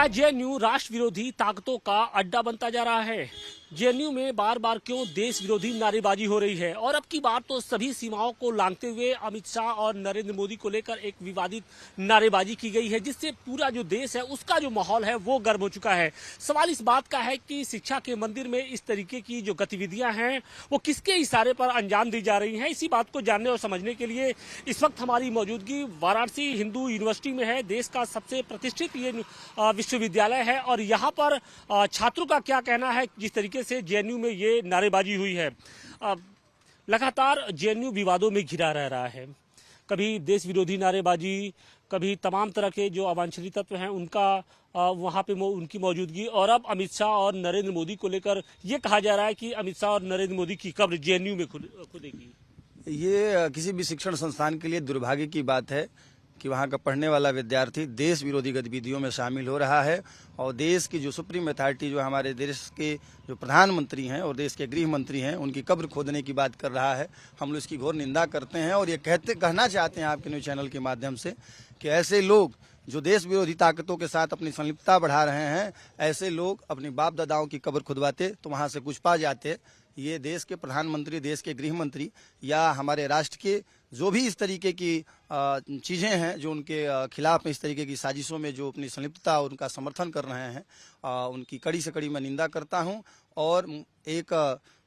क्या जेएनयू राष्ट्र विरोधी ताकतों का अड्डा बनता जा रहा है? जेएनयू में बार बार क्यों देश विरोधी नारेबाजी हो रही है? और अब की बार तो सभी सीमाओं को लांघते हुए अमित शाह और नरेंद्र मोदी को लेकर एक विवादित नारेबाजी की गई है, जिससे पूरा जो देश है उसका जो माहौल है वो गर्म हो चुका है। सवाल इस बात का है कि शिक्षा के मंदिर में इस तरीके की जो गतिविधियां हैं वो किसके इशारे पर अंजाम दी जा रही हैं? इसी बात को जानने और समझने के लिए इस वक्त हमारी मौजूदगी वाराणसी हिंदू यूनिवर्सिटी में है। देश का सबसे प्रतिष्ठित ये विश्वविद्यालय है और यहाँ पर छात्रों का क्या कहना है जिस तरीके से जेएनयू में ये नारेबाजी हुई है। लगातार जेएनयू विवादों में घिरा रह रहा है, कभी देश विरोधी नारेबाजी, कभी तमाम तरह के जो अवांछनीय तत्व हैं उनका वहां पे उनकी मौजूदगी, और अब अमित शाह और नरेंद्र मोदी को लेकर ये कहा जा रहा है कि अमित शाह और नरेंद्र मोदी की कब्र जेएनयू में खुदेगी। ये किसी भी शिक्षण संस्थान के लिए दुर्भाग्य की बात है कि वहाँ का पढ़ने वाला विद्यार्थी देश विरोधी गतिविधियों में शामिल हो रहा है और देश की जो सुप्रीम अथॉरिटी जो हमारे देश के जो प्रधानमंत्री हैं और देश के गृह मंत्री हैं उनकी कब्र खोदने की बात कर रहा है। हम लोग इसकी घोर निंदा करते हैं और ये कहना चाहते हैं आपके न्यूज चैनल के माध्यम से कि ऐसे लोग जो देश विरोधी ताकतों के साथ अपनी संलिप्तता बढ़ा रहे हैं, ऐसे लोग अपने बाप दादाओं की कब्र खुदवाते तो वहाँ से कुछ पा जाते। ये देश के प्रधानमंत्री, देश के गृह मंत्री या हमारे राष्ट्र के जो भी इस तरीके की चीज़ें हैं जो उनके खिलाफ में इस तरीके की साजिशों में जो अपनी संलिप्तता और उनका समर्थन कर रहे हैं, उनकी कड़ी से कड़ी मैं निंदा करता हूं। और एक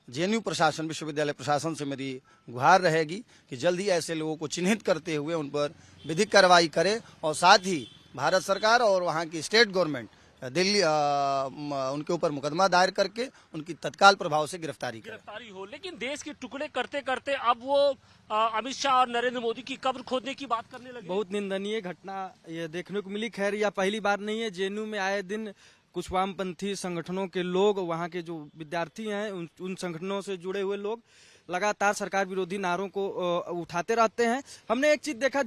जेएनयू प्रशासन, विश्वविद्यालय प्रशासन से मेरी गुहार रहेगी कि जल्द ही ऐसे लोगों को चिन्हित करते हुए उन पर विधिक कार्रवाई करे और साथ ही भारत सरकार और वहाँ की स्टेट गवर्नमेंट दिल्ली उनके ऊपर मुकदमा दायर करके उनकी तत्काल प्रभाव से गिरफ्तारी हो। लेकिन देश के टुकड़े करते करते अब वो अमित शाह और नरेंद्र मोदी की कब्र खोदने की बात करने लगे। बहुत निंदनीय घटना ये देखने को मिली। खैर यह पहली बार नहीं है। जेएनयू में आए दिन कुछ वामपंथी संगठनों के लोग, वहाँ के जो विद्यार्थी हैं उन संगठनों से जुड़े हुए लोग लगातार सरकार विरोधी नारों को उठाते रहते हैं। हमने एक चीज देखा,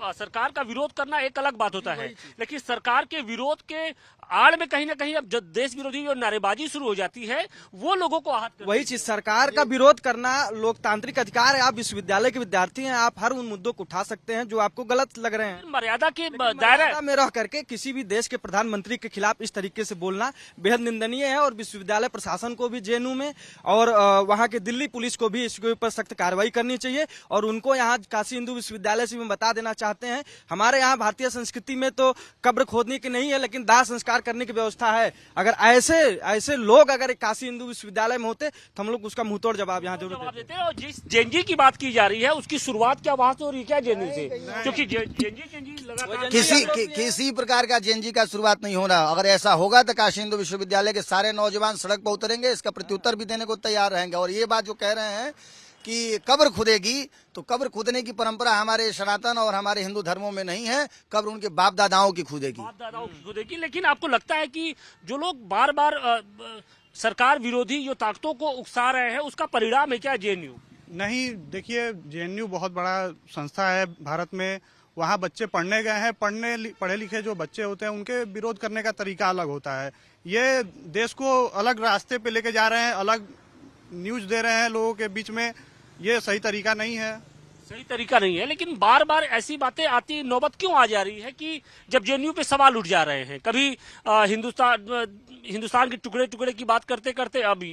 सरकार का विरोध करना एक अलग बात होता है, लेकिन सरकार के विरोध के आड़ में कहीं ना कहीं अब जब देश विरोधी और नारेबाजी शुरू हो जाती है वो लोगों को आहत करती है। वही चीज, सरकार का विरोध करना लोकतांत्रिक अधिकार है। आप विश्वविद्यालय के विद्यार्थी हैं, आप हर उन मुद्दों को उठा सकते हैं जो आपको गलत लग रहे हैं। मर्यादा के दायरे में रह करके किसी भी देश के प्रधानमंत्री के खिलाफ इस तरीके से बोलना बेहद निंदनीय है और विश्वविद्यालय प्रशासन को भी जेएनयू में और वहाँ के दिल्ली पुलिस को भी इसके ऊपर सख्त कार्रवाई करनी चाहिए। और उनको यहाँ काशी हिंदू विश्वविद्यालय से भी बता देना चाहते हैं, हमारे यहाँ भारतीय संस्कृति में तो कब्र खोदने की नहीं है लेकिन दाह संस्कार करने की व्यवस्था है। अगर ऐसे लोग अगर काशी हिंदू विश्वविद्यालय में होते तो हम लोग उसका मुंहतोड़ जवाब यहाँ जरूर देते। और जिस जेएनयू की बात की जा रही है उसकी शुरुआत क्या वहाँ से हो रही है क्या जेएनयू से? क्योंकि किसी प्रकार का जेएनयू का शुरुआत नहीं हो रहा। अगर ऐसा होगा तो काशी हिंदू विश्वविद्यालय के सारे नौजवान सड़क पर उतरेंगे, इसका प्रत्युत्तर भी देने को तैयार रहेंगे। और ये बात जो कह रहे हैं कि कब्र खुदेगी, तो कब्र खुदने की परंपरा हमारे सनातन और हमारे हिंदू धर्मों में नहीं है। कब्र उनके बाप दादाओं की खुदेगी। लेकिन आपको लगता है कि जो लोग बार बार सरकार विरोधी जो ताकतों को उकसा रहे हैं उसका परिणाम है क्या जेएनयू? नहीं, देखिए जेएनयू बहुत बड़ा संस्था है भारत में। वहाँ बच्चे पढ़ने गए हैं, पढ़े लिखे जो बच्चे होते हैं उनके विरोध करने का तरीका अलग होता है। ये देश को अलग रास्ते पे लेके जा रहे हैं, अलग न्यूज दे रहे हैं लोगों के बीच में। ये सही तरीका नहीं है। लेकिन बार बार ऐसी बातें आती, नौबत क्यों आ जा रही है कि जब जेएनयू पे सवाल उठ जा रहे हैं? कभी हिंदुस्तान के टुकड़े टुकड़े की बात करते करते अब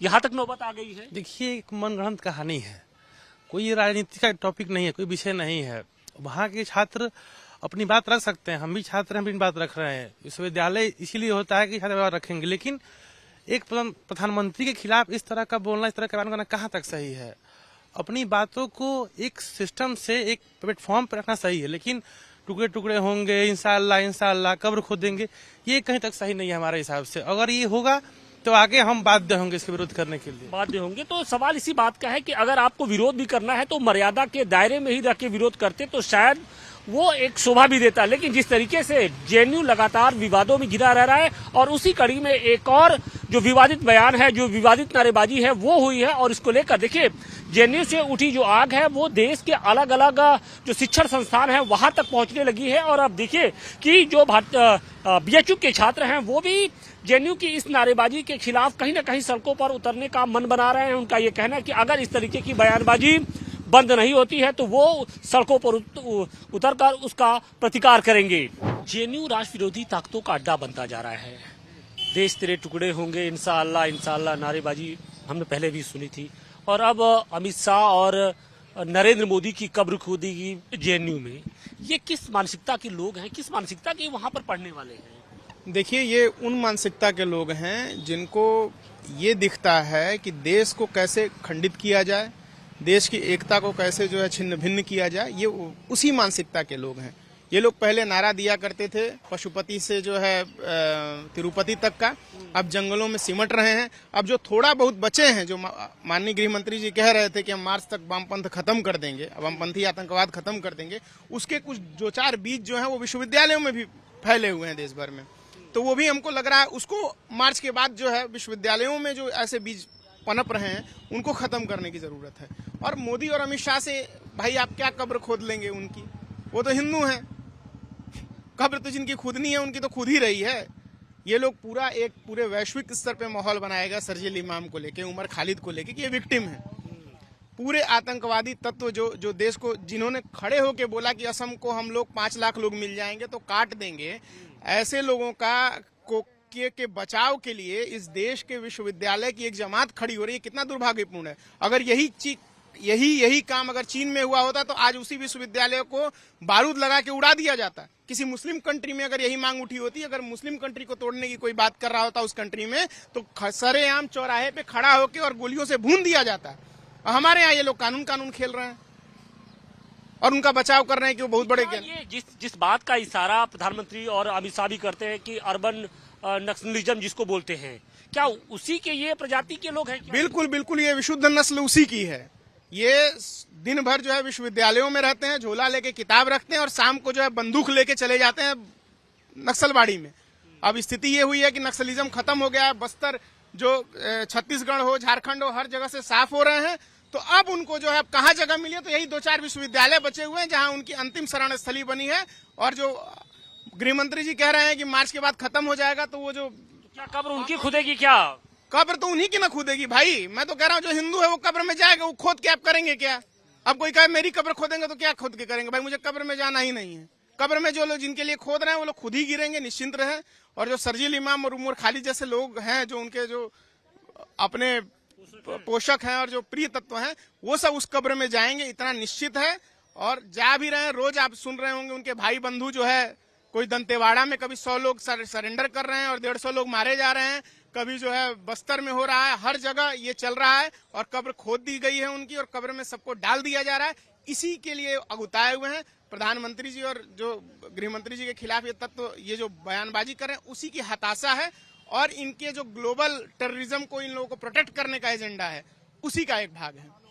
यहाँ तक नौबत आ गई है। देखिए, एक मनगढ़ंत कहानी है, कोई राजनीति का टॉपिक नहीं है, कोई विषय नहीं है। वहाँ के छात्र अपनी बात रख सकते हैं, हम भी छात्र हैं, अपनी बात रख रहे हैं। विश्वविद्यालय इसीलिए होता है कि छात्र बात रखेंगे, लेकिन एक प्रधानमंत्री के खिलाफ इस तरह का बोलना, इस तरह का बयान करना कहाँ तक सही है? अपनी बातों को एक सिस्टम से, एक प्लेटफॉर्म पर रखना सही है, लेकिन टुकड़े टुकड़े होंगे, इंशाल्लाह कब्र खोदेंगे, ये कहीं तक सही नहीं है हमारे हिसाब से। अगर ये होगा तो आगे हम बाध्य होंगे इसके विरोध करने के लिए। बाध्य होंगे तो सवाल इसी बात का है कि अगर आपको विरोध भी करना है तो मर्यादा के दायरे में ही रह के विरोध करते तो शायद वो एक शोभा भी देता। लेकिन जिस तरीके से जेएनयू लगातार विवादों में घिरा रह रहा है और उसी कड़ी में एक और जो विवादित बयान है, जो विवादित नारेबाजी है वो हुई है। और इसको लेकर देखिए, जेएनयू से उठी जो आग है वो देश के अलग अलग जो शिक्षण संस्थान है वहां तक पहुंचने लगी है। और अब देखिए कि जो बीएचयू के छात्र हैं वो भी जेएनयू की इस नारेबाजी के खिलाफ कहीं ना कहीं सड़कों पर उतरने का मन बना रहे हैं। उनका ये कहना है कि अगर इस तरीके की बयानबाजी बंद नहीं होती है तो वो सड़कों पर उतरकर उसका प्रतिकार करेंगे। जेएनयू राष्ट्र विरोधी ताकतों का अड्डा बनता जा रहा है। देश तेरे टुकड़े होंगे, इंशाअल्लाह इंशाअल्लाह नारेबाजी हमने पहले भी सुनी थी, और अब अमित शाह और नरेंद्र मोदी की कब्र खोदेगी जेएनयू में। ये किस मानसिकता के लोग हैं, किस मानसिकता के वहां पर पढ़ने वाले हैं? देखिए, ये उन मानसिकता के लोग हैं जिनको ये दिखता है कि देश को कैसे खंडित किया जाए, देश की एकता को कैसे जो है छिन्न भिन्न किया जाए, ये उसी मानसिकता के लोग हैं। ये लोग पहले नारा दिया करते थे पशुपति से जो है तिरुपति तक का, अब जंगलों में सिमट रहे हैं। अब जो थोड़ा बहुत बचे हैं, जो माननीय गृह मंत्री जी कह रहे थे कि हम मार्च तक वामपंथ खत्म कर देंगे, वामपंथी आतंकवाद खत्म कर देंगे, उसके कुछ दो चार बीज जो हैं वो विश्वविद्यालयों में भी फैले हुए हैं देश भर में। तो वो भी हमको लग रहा है उसको मार्च के बाद जो है विश्वविद्यालयों में जो ऐसे बीज पनप रहे हैं उनको खत्म करने की जरूरत है। और मोदी और अमित शाह से भाई आप क्या कब्र खोद लेंगे उनकी? वो तो हिंदू हैं, कब्र तो जिनकी खुदनी है उनकी तो खुद ही रही है। ये लोग पूरे वैश्विक स्तर पे माहौल बनाएगा सरजील इमाम को लेके, उमर खालिद को लेके कि ये विक्टिम है। पूरे आतंकवादी तत्व जो देश को, जिन्होंने खड़े होके बोला कि असम को हम लोग 5 लाख लोग मिल जाएंगे तो काट देंगे, ऐसे लोगों के बचाव के लिए इस देश के विश्वविद्यालय की एक जमात खड़ी हो रही है। कितना दुर्भाग्यपूर्ण है। अगर यही काम अगर चीन में हुआ होता तो आज उसी विश्वविद्यालय को बारूद लगा के उड़ा दिया जाता। किसी मुस्लिम कंट्री में अगर यही मांग उठी होती, अगर मुस्लिम कंट्री को तोड़ने की कोई बात कर रहा होता उस कंट्री में, तो सरेआम चौराहे पे खड़ा होकर और गोलियों से भून दिया जाता। हमारे यहाँ ये लोग कानून खेल रहे हैं और उनका बचाव कर रहे हैं कि वो बहुत बड़े ये जिस बात का इशारा प्रधानमंत्री और अमित शाह भी करते हैं कि अर्बन नक्सलिज्म जिसको बोलते हैं, क्या उसी के ये प्रजाति के लोग हैं क्या? बिल्कुल बिल्कुल, ये विशुद्ध नस्ल उसी की है। ये दिन भर जो है विश्वविद्यालयों में रहते हैं, झोला लेके किताब रखते हैं और शाम को जो है बंदूक लेके चले जाते हैं नक्सलबाड़ी में। अब स्थिति ये हुई है कि नक्सलिज्म खत्म हो गया है। बस्तर जो छत्तीसगढ़ हो, झारखंड हो, हर जगह से साफ हो रहे हैं। तो अब उनको जो है कहाँ जगह मिली है, तो यही 2-4 विश्वविद्यालय बचे हुए हैं जहां उनकी अंतिम शरण स्थली बनी है। और जो गृह मंत्री जी कह रहे हैं कि मार्च के बाद खत्म हो जाएगा, तो वो जो क्या कब्र उनकी खुदेगी क्या? कब्र तो उन्हीं की ना खुदेगी भाई। मैं तो कह रहा हूँ जो हिंदू है वो कब्र में जाएगा, वो खोद के आप करेंगे क्या? अब कोई कहे मेरी कब्र खोदेंगे तो क्या खोद के करेंगे? भाई मुझे कब्र में जाना ही नहीं है। कब्र में जो लोग जिनके लिए खोद रहे हैं वो लोग खुद ही गिरेंगे, निश्चिंत रहे। और जो सरजील इमाम और उमर खालिद जैसे लोग हैं, जो उनके जो अपने पोषक हैं और जो प्रिय तत्व हैं, वो सब उस कब्र में जाएंगे, इतना निश्चित है। और जा भी रहे हैं। रोज आप सुन रहे होंगे उनके भाई बंधु जो है, कोई दंतेवाड़ा में कभी 100 लोग सरेंडर कर रहे हैं और 150 लोग मारे जा रहे हैं, कभी जो है बस्तर में हो रहा है, हर जगह ये चल रहा है। और कब्र खोद दी गई है उनकी और कब्र में सबको डाल दिया जा रहा है। इसी के लिए अगुताए हुए हैं प्रधानमंत्री जी और जो गृह मंत्री जी के खिलाफ ये तत्व, ये जो बयानबाजी कर रहे हैं, उसी की हताशा है। और इनके जो ग्लोबल टेररिज्म को इन लोगों को प्रोटेक्ट करने का एजेंडा है, उसी का एक भाग है।